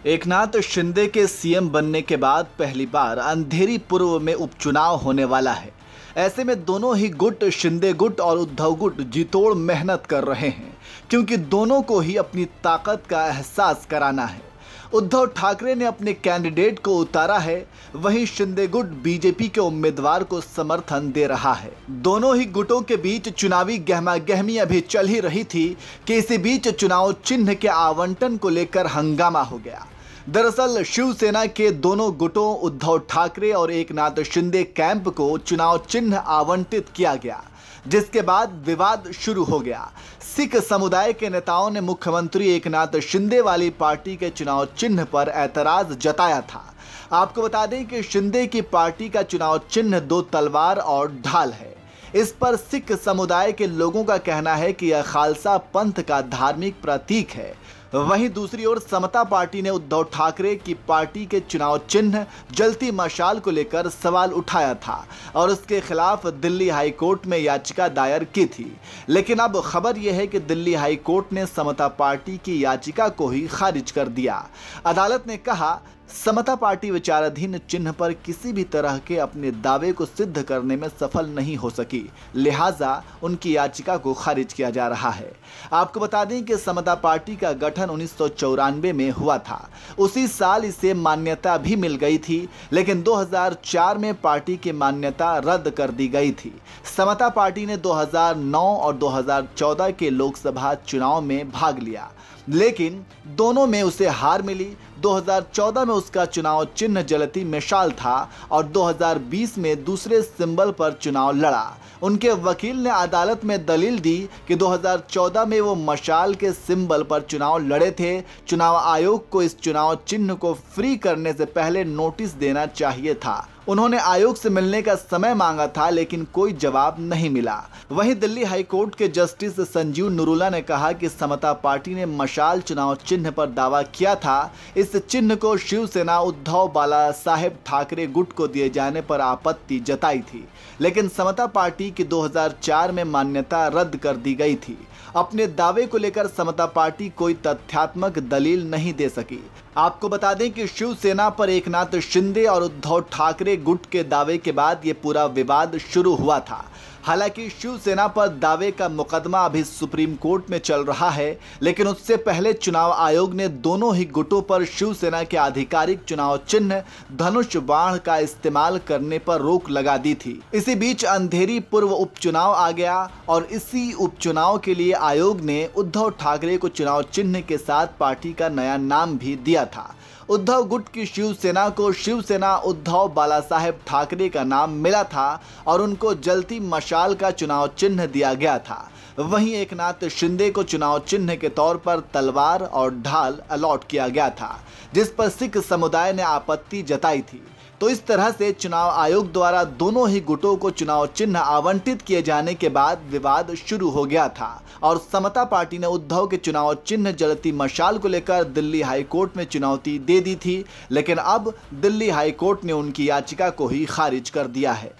एकनाथ शिंदे के सीएम बनने के बाद पहली बार अंधेरी पूर्व में उपचुनाव होने वाला है। ऐसे में दोनों ही गुट, शिंदे गुट और उद्धव गुट जीतोड़ मेहनत कर रहे हैं, क्योंकि दोनों को ही अपनी ताकत का एहसास कराना है। उद्धव ठाकरे ने अपने कैंडिडेट को उतारा है, वहीं शिंदे गुट बीजेपी के उम्मीदवार को समर्थन दे रहा है। दोनों ही गुटों के बीच चुनावी गहमागहमी अभी चल ही रही थी कि इसी बीच चुनाव चिन्ह के आवंटन को लेकर हंगामा हो गया। दरअसल शिवसेना के दोनों गुटों उद्धव ठाकरे और एकनाथ शिंदे कैंप को चुनाव चिन्ह आवंटित किया गया, जिसके बाद विवाद शुरू हो गया। सिख समुदाय के नेताओं ने मुख्यमंत्री एकनाथ शिंदे वाली पार्टी के चुनाव चिन्ह पर ऐतराज जताया था। आपको बता दें कि शिंदे की पार्टी का चुनाव चिन्ह 2 तलवार और ढाल है। इस पर सिख समुदाय के लोगों का कहना है कि यह खालसा पंथ का धार्मिक प्रतीक है। वहीं दूसरी ओर समता पार्टी ने उद्धव ठाकरे की पार्टी के चुनाव चिन्ह जलती मशाल को लेकर सवाल उठाया था और उसके खिलाफ दिल्ली हाई कोर्ट में याचिका दायर की थी। लेकिन अब खबर यह है कि दिल्ली हाई कोर्ट ने समता पार्टी की याचिका को ही खारिज कर दिया। अदालत ने कहा, समता पार्टी विचाराधीन चिन्ह पर किसी भी तरह के अपने दावे को सिद्ध करने में सफल नहीं हो सकी, लिहाजा उनकी याचिका को खारिज किया जा रहा है। आपको बता दें कि समता पार्टी का गठन 1994 में हुआ था। उसी साल इसे मान्यता भी मिल गई थी, लेकिन 2004 में पार्टी की मान्यता रद्द कर दी गई थी। समता पार्टी ने 2009 और 2014 के लोकसभा चुनाव में भाग लिया, लेकिन दोनों में उसे हार मिली। 2014 में उसका चुनाव चिन्ह जलती मशाल था और 2020 में दूसरे सिंबल पर चुनाव लड़ा। उनके वकील ने अदालत में दलील दी कि 2014 में वो मशाल के सिंबल पर चुनाव लड़े थे। चुनाव आयोग को इस चुनाव चिन्ह को फ्री करने से पहले नोटिस देना चाहिए था। उन्होंने आयोग से मिलने का समय मांगा था, लेकिन कोई जवाब नहीं मिला। वहीं दिल्ली हाई कोर्ट के जस्टिस संजीव नरूला ने कहा कि समता पार्टी ने मशाल चुनाव चिन्ह पर दावा किया था। इस चिन्ह को शिवसेना उद्धव बाला साहेब ठाकरे गुट को दिए जाने पर आपत्ति जताई थी, लेकिन समता पार्टी की 2004 में मान्यता रद्द कर दी गई थी। अपने दावे को लेकर समता पार्टी कोई तथ्यात्मक दलील नहीं दे सकी। आपको बता दें कि शिवसेना पर एकनाथ शिंदे और उद्धव ठाकरे गुट के दावे के बाद ये पूरा विवाद शुरू हुआ था। हालांकि शिवसेना पर दावे का मुकदमा अभी सुप्रीम कोर्ट में चल रहा है, लेकिन उससे पहले चुनाव आयोग ने दोनों ही गुटों पर शिवसेना के आधिकारिक चुनाव चिन्ह धनुष बाण का इस्तेमाल करने पर रोक लगा दी थी। इसी बीच अंधेरी पूर्व उपचुनाव आ गया और इसी उपचुनाव के लिए आयोग ने उद्धव ठाकरे को चुनाव चिन्ह के साथ पार्टी का नया नाम भी दिया था। उद्धव गुट की शिवसेना को शिवसेना उद्धव बाला साहेब ठाकरे का नाम मिला था और उनको जलती मशाल का चुनाव चिन्ह दिया गया था। वहीं एकनाथ शिंदे को चुनाव चिन्ह के तौर पर तलवार और ढाल अलॉट किया गया था, जिस पर सिख समुदाय ने आपत्ति जताई थी। तो इस तरह से चुनाव आयोग द्वारा दोनों ही गुटों को चुनाव चिन्ह आवंटित किए जाने के बाद विवाद शुरू हो गया था और समता पार्टी ने उद्धव के चुनाव चिन्ह जलती मशाल को लेकर दिल्ली हाई कोर्ट में चुनौती दे दी थी, लेकिन अब दिल्ली हाई कोर्ट ने उनकी याचिका को ही खारिज कर दिया है।